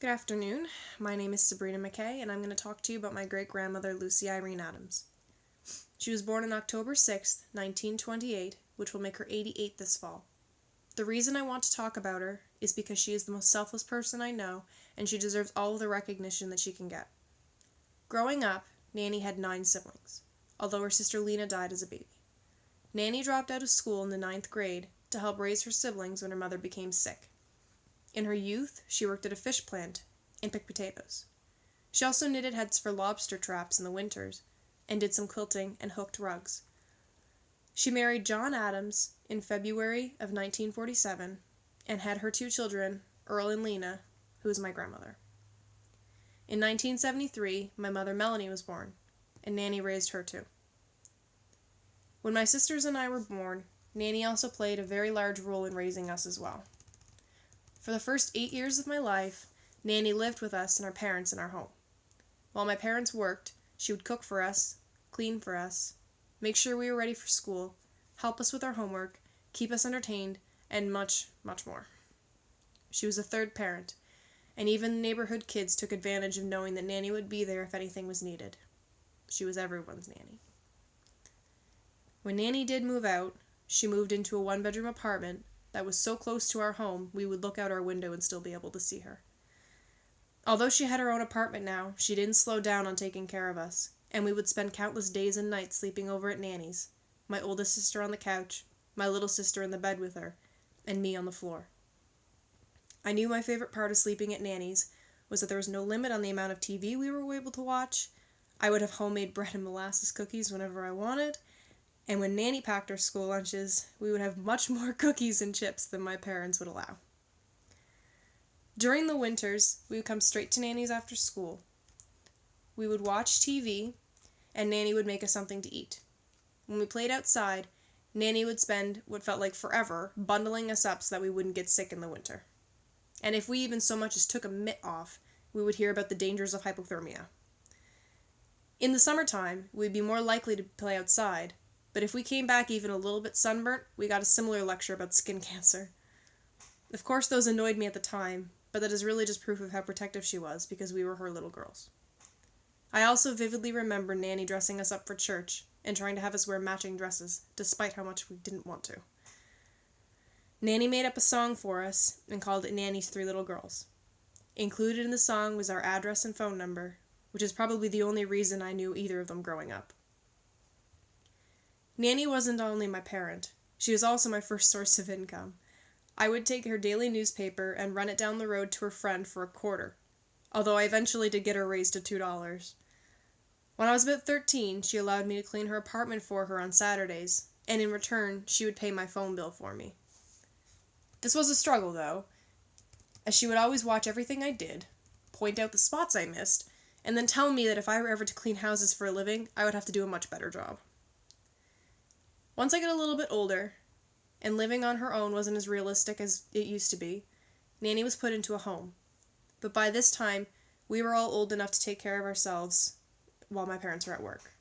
Good afternoon. My name is Sabrina McKay, and I'm going to talk to you about my great-grandmother, Lucy Irene Adams. She was born on October 6th, 1928, which will make her 88 this fall. The reason I want to talk about her is because she is the most selfless person I know, and she deserves all of the recognition that she can get. Growing up, Nanny had 9 siblings, although her sister Lena died as a baby. Nanny dropped out of school in the 9th grade to help raise her siblings when her mother became sick. In her youth, she worked at a fish plant and picked potatoes. She also knitted heads for lobster traps in the winters and did some quilting and hooked rugs. She married John Adams in February of 1947 and had her 2 children, Earl and Lena, who is my grandmother. In 1973, my mother Melanie was born, and Nanny raised her too. When my sisters and I were born, Nanny also played a very large role in raising us as well. For the first 8 years of my life, Nanny lived with us and our parents in our home. While my parents worked, she would cook for us, clean for us, make sure we were ready for school, help us with our homework, keep us entertained, and much, much more. She was a third parent, and even neighborhood kids took advantage of knowing that Nanny would be there if anything was needed. She was everyone's nanny. When Nanny did move out, she moved into a 1-bedroom apartment that was so close to our home we would look out our window and still be able to see her. Although she had her own apartment now, she didn't slow down on taking care of us, and we would spend countless days and nights sleeping over at Nanny's, my oldest sister on the couch, my little sister in the bed with her, and me on the floor. I knew my favorite part of sleeping at Nanny's was that there was no limit on the amount of TV we were able to watch. I would have homemade bread and molasses cookies whenever I wanted, and when Nanny packed our school lunches, we would have much more cookies and chips than my parents would allow. During the winters, we would come straight to Nanny's after school. We would watch TV, and Nanny would make us something to eat. When we played outside, Nanny would spend what felt like forever bundling us up so that we wouldn't get sick in the winter. And if we even so much as took a mitt off, we would hear about the dangers of hypothermia. In the summertime, we'd be more likely to play outside, but if we came back even a little bit sunburnt, we got a similar lecture about skin cancer. Of course, those annoyed me at the time, but that is really just proof of how protective she was, because we were her little girls. I also vividly remember Nanny dressing us up for church and trying to have us wear matching dresses, despite how much we didn't want to. Nanny made up a song for us and called it Nanny's 3 Little Girls. Included in the song was our address and phone number, which is probably the only reason I knew either of them growing up. Nanny wasn't only my parent, she was also my first source of income. I would take her daily newspaper and run it down the road to her friend for $0.25, although I eventually did get her raised to $2. When I was about 13, she allowed me to clean her apartment for her on Saturdays, and in return, she would pay my phone bill for me. This was a struggle, though, as she would always watch everything I did, point out the spots I missed, and then tell me that if I were ever to clean houses for a living, I would have to do a much better job. Once I got a little bit older, and living on her own wasn't as realistic as it used to be, Nanny was put into a home. But by this time, we were all old enough to take care of ourselves while my parents were at work.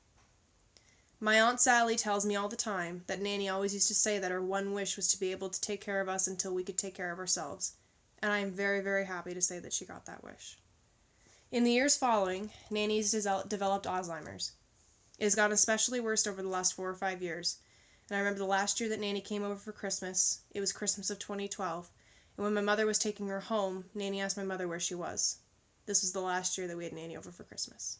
My Aunt Sally tells me all the time that Nanny always used to say that her one wish was to be able to take care of us until we could take care of ourselves, and I am very, very happy to say that she got that wish. In the years following, Nanny's developed Alzheimer's. It has gotten especially worse over the last 4 or 5 years. And I remember the last year that Nanny came over for Christmas, it was Christmas of 2012, and when my mother was taking her home, Nanny asked my mother where she was. This was the last year that we had Nanny over for Christmas.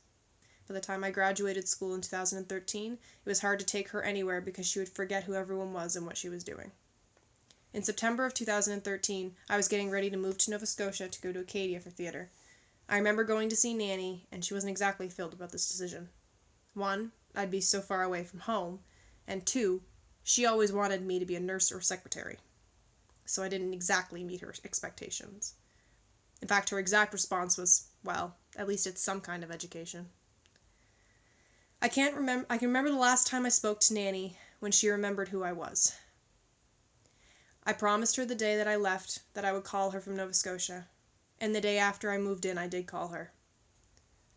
By the time I graduated school in 2013, it was hard to take her anywhere because she would forget who everyone was and what she was doing. In September of 2013, I was getting ready to move to Nova Scotia to go to Acadia for theatre. I remember going to see Nanny, and she wasn't exactly thrilled about this decision. 1, I'd be so far away from home, and 2, she always wanted me to be a nurse or secretary, so I didn't exactly meet her expectations. In fact, her exact response was, well, at least it's some kind of education. I can remember the last time I spoke to Nanny when she remembered who I was. I promised her the day that I left that I would call her from Nova Scotia, and the day after I moved in I did call her.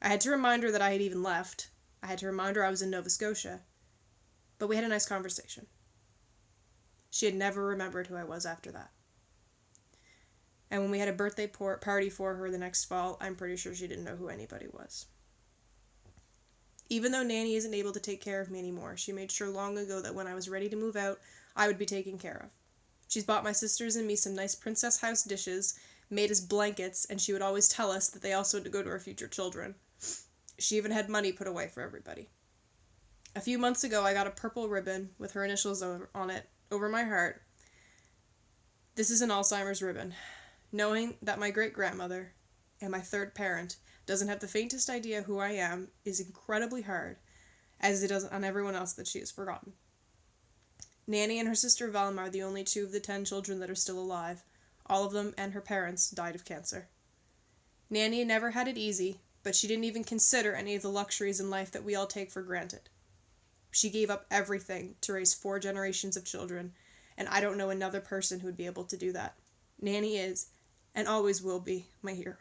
I had to remind her that I had even left. I had to remind her I was in Nova Scotia, but we had a nice conversation. She had never remembered who I was after that. And when we had a birthday party for her the next fall, I'm pretty sure she didn't know who anybody was. Even though Nanny isn't able to take care of me anymore, she made sure long ago that when I was ready to move out, I would be taken care of. She's bought my sisters and me some nice Princess House dishes, made us blankets, and she would always tell us that they also had to go to our future children. She even had money put away for everybody. A few months ago, I got a purple ribbon with her initials on it over my heart. This is an Alzheimer's ribbon. Knowing that my great-grandmother and my third parent doesn't have the faintest idea who I am is incredibly hard, as it does on everyone else that she has forgotten. Nanny and her sister Velma are the only 2 of the 10 children that are still alive. All of them and her parents died of cancer. Nanny never had it easy, but she didn't even consider any of the luxuries in life that we all take for granted. She gave up everything to raise 4 generations of children, and I don't know another person who would be able to do that. Nanny is, and always will be, my hero.